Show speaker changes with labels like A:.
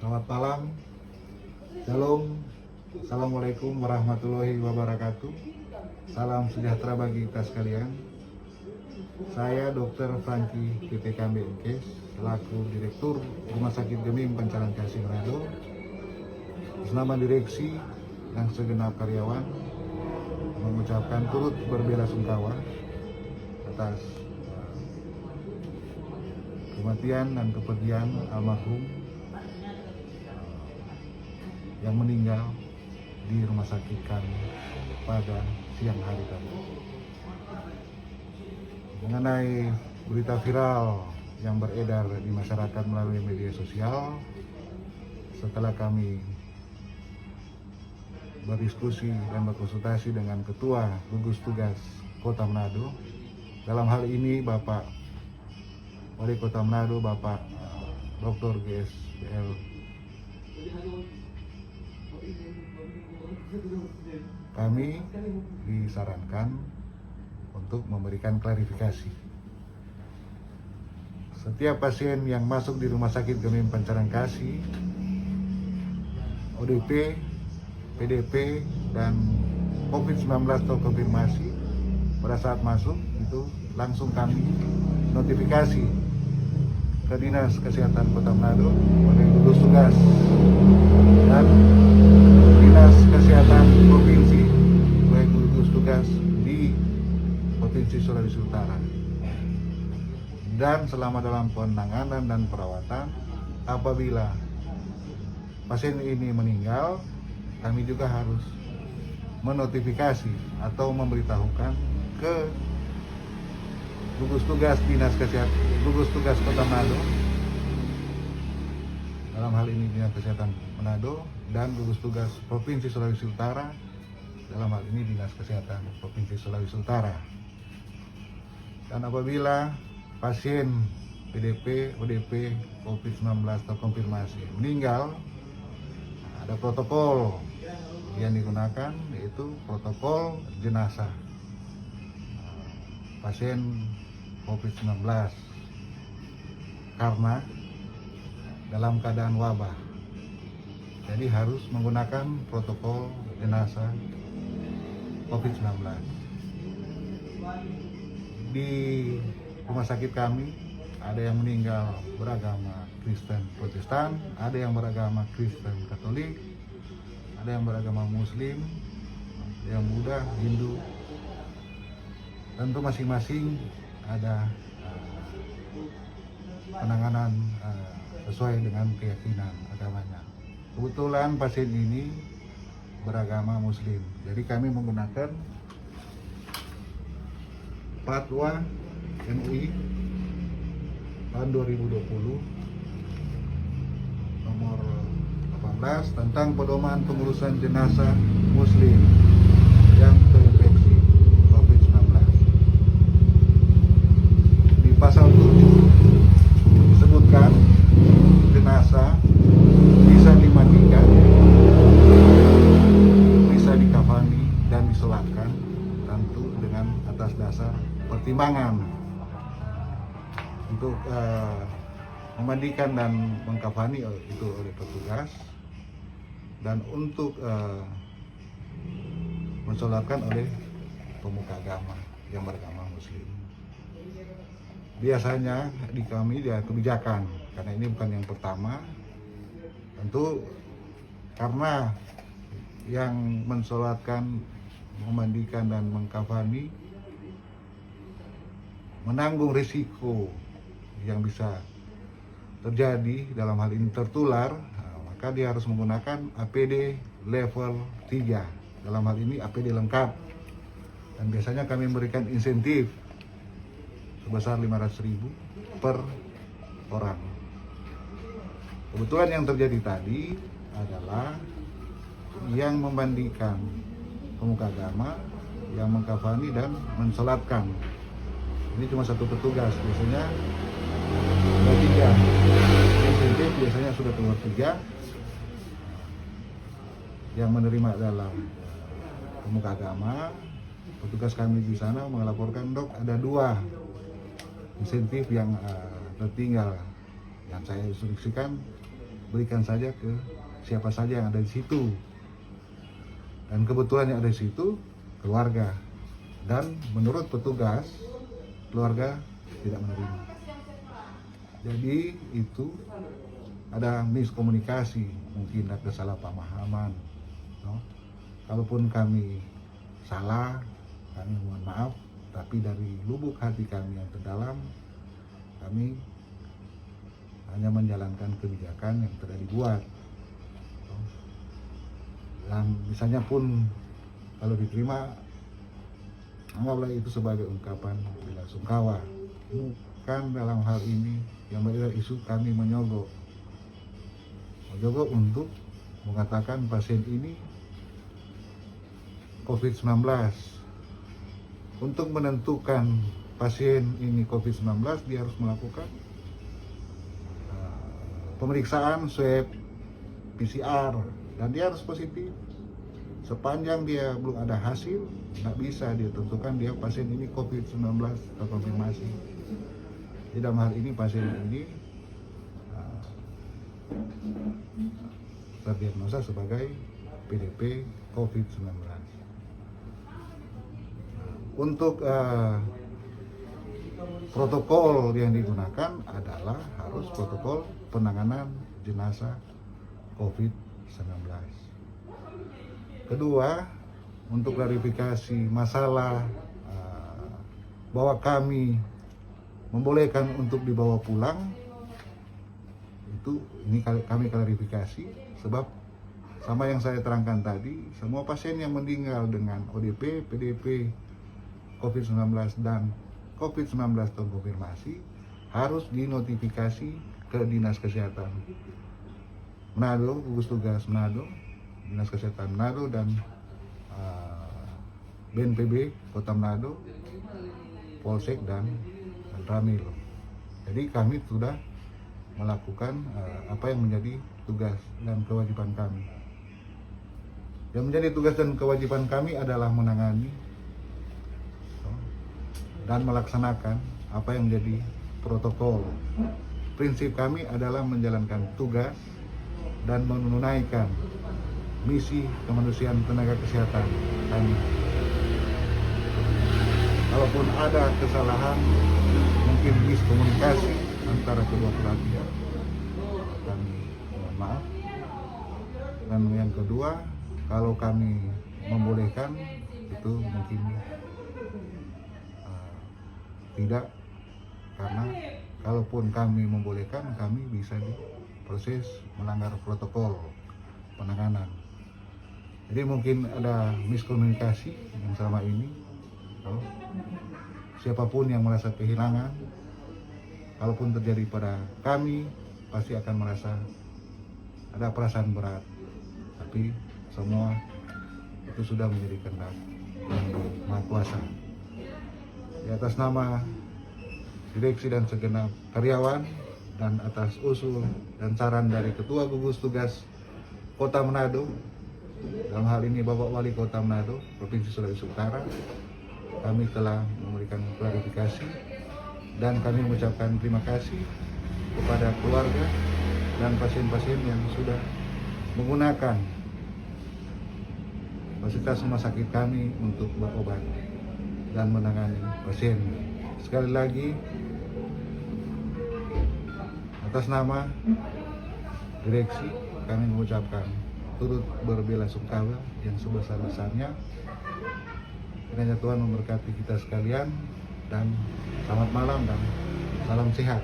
A: Selamat malam, Shalom, Assalamualaikum warahmatullahi wabarakatuh. Salam sejahtera bagi kita sekalian. Saya Dr. Franky PPK BMK selaku Direktur Rumah Sakit Gemim Pancaran Kasih Manado. Bersama direksi dan segenap karyawan mengucapkan turut berbelasungkawa atas kematian dan kepergian almarhum yang meninggal di rumah sakit kami pada siang hari tadi. Mengenai berita viral yang beredar di masyarakat melalui media sosial, setelah kami berdiskusi dan berkonsultasi dengan Ketua Gugus Tugas Kota Manado, dalam hal ini Bapak Wali Kota Manado, Bapak Dr. GSBL kami disarankan untuk memberikan klarifikasi. Setiap pasien yang masuk di Rumah Sakit Gemim Pancaran Kasih, ODP, PDP, dan COVID-19 terkonfirmasi, pada saat masuk itu langsung kami notifikasi ke Dinas Kesehatan Kota Manado oleh gugus tugas dan Dinas Kesehatan Provinsi oleh gugus tugas di Provinsi Sulawesi Utara. Dan selama dalam penanganan dan perawatan, apabila pasien ini meninggal, kami juga harus menotifikasi atau memberitahukan ke gugus tugas Dinas Kesehatan, gugus tugas Kota Manado, dalam hal ini Dinas Kesehatan Manado, dan gugus tugas Provinsi Sulawesi Utara, dalam hal ini Dinas Kesehatan Provinsi Sulawesi Utara. Dan apabila pasien PDP, ODP, COVID-19 terkonfirmasi meninggal, ada protokol yang digunakan, yaitu protokol jenazah pasien COVID-19 karena dalam keadaan wabah. Jadi harus menggunakan protokol jenazah COVID-19. Di rumah sakit kami ada yang meninggal beragama Kristen Protestan, ada yang beragama Kristen Katolik, ada yang beragama Muslim, ada yang Buddha, Hindu. Tentu masing-masing ada penanganan sesuai dengan keyakinan agamanya. Kebetulan pasien ini beragama Muslim, jadi kami menggunakan Fatwa MUI tahun 2020 nomor 18 tentang pedoman pengurusan jenazah Muslim yang terinfeksi COVID-19. Di pasal 7 disebutkan jenazah bisa dimandikan, bisa dikafani dan disolatkan, tentu dengan atas dasar pertimbangan untuk memandikan dan mengkafani itu oleh petugas, dan untuk mensolatkan oleh pemuka agama yang beragama Muslim. Biasanya di kami dia kebijakan, karena ini bukan yang pertama, tentu karena yang mensolatkan, memandikan dan mengkafani menanggung risiko yang bisa terjadi, dalam hal ini tertular, maka dia harus menggunakan APD level 3, dalam hal ini APD lengkap. Dan biasanya kami memberikan insentif sebesar 500.000 per orang. Kebetulan yang terjadi tadi adalah yang memandikan pemuka agama, yang mengkafani dan mensolatkan. Ini cuma satu petugas, biasanya ada 3. Insentif biasanya sudah keluar 3. Yang menerima adalah pemuka agama. Petugas kami di sana melaporkan, dok, ada 2 insentif yang tertinggal, yang saya instruksikan berikan saja ke siapa saja yang ada di situ. Dan kebetulan yang ada di situ keluarga. Dan menurut petugas, keluarga tidak menerima. Jadi itu ada miskomunikasi, mungkin ada kesalahpahaman. No? Kalaupun kami salah, kami mohon maaf, tapi dari lubuk hati kami yang terdalam, kami hanya menjalankan kebijakan yang telah dibuat. Dan misalnya pun kalau diterima, anggaplah itu sebagai ungkapan bela sungkawa. Bukan dalam hal ini yang berbeda isu kami menyogok untuk mengatakan pasien ini COVID-19. Untuk menentukan pasien ini COVID-19, dia harus melakukan pemeriksaan swab PCR dan dia harus positif. Sepanjang dia belum ada hasil, nggak bisa dia tentukan dia pasien ini COVID-19 terkonfirmasi. Di dalam hal ini pasien ini terdiagnosa sebagai PDP COVID-19. Untuk protokol yang digunakan adalah harus protokol penanganan jenazah COVID-19. Kedua, untuk klarifikasi masalah bahwa kami membolehkan untuk dibawa pulang, ini kami klarifikasi sebab sama yang saya terangkan tadi, semua pasien yang meninggal dengan ODP, PDP, COVID-19 dan COVID-19 terkonfirmasi harus dinotifikasi ke Dinas Kesehatan Manado, gugus tugas Manado, Dinas Kesehatan Manado dan BNPB Kota Manado, Polsek dan Ramil. Jadi kami sudah melakukan apa yang menjadi tugas dan kewajiban kami. Yang menjadi tugas dan kewajiban kami adalah menangani dan melaksanakan apa yang menjadi protokol. Prinsip kami adalah menjalankan tugas dan menunaikan misi kemanusiaan tenaga kesehatan kami. Kalaupun ada kesalahan, mungkin miskomunikasi antara kedua belah pihak, kami mohon maaf. Dan yang kedua, kalau kami membolehkan itu mungkin tidak, karena kalaupun kami membolehkan, kami bisa diproses melanggar protokol penanganan. Jadi mungkin ada miskomunikasi yang selama ini. Siapapun yang merasa kehilangan, kalaupun terjadi pada kami, pasti akan merasa ada perasaan berat. Tapi semua itu sudah menjadi kehendak yang Maha Kuasa. Di atas nama direksi dan segenap karyawan dan atas usul dan saran dari Ketua Gugus Tugas Kota Manado, dalam hal ini Bapak Wali Kota Manado, Provinsi Sulawesi Utara, kami telah memberikan klarifikasi dan kami mengucapkan terima kasih kepada keluarga dan pasien-pasien yang sudah menggunakan fasilitas rumah sakit kami untuk berobat dan menangani pasien. Sekali lagi, atas nama direksi kami mengucapkan turut berbelasungkawa yang sebesar-besarnya. Kiranya Tuhan memberkati kita sekalian dan selamat malam dan salam sehat.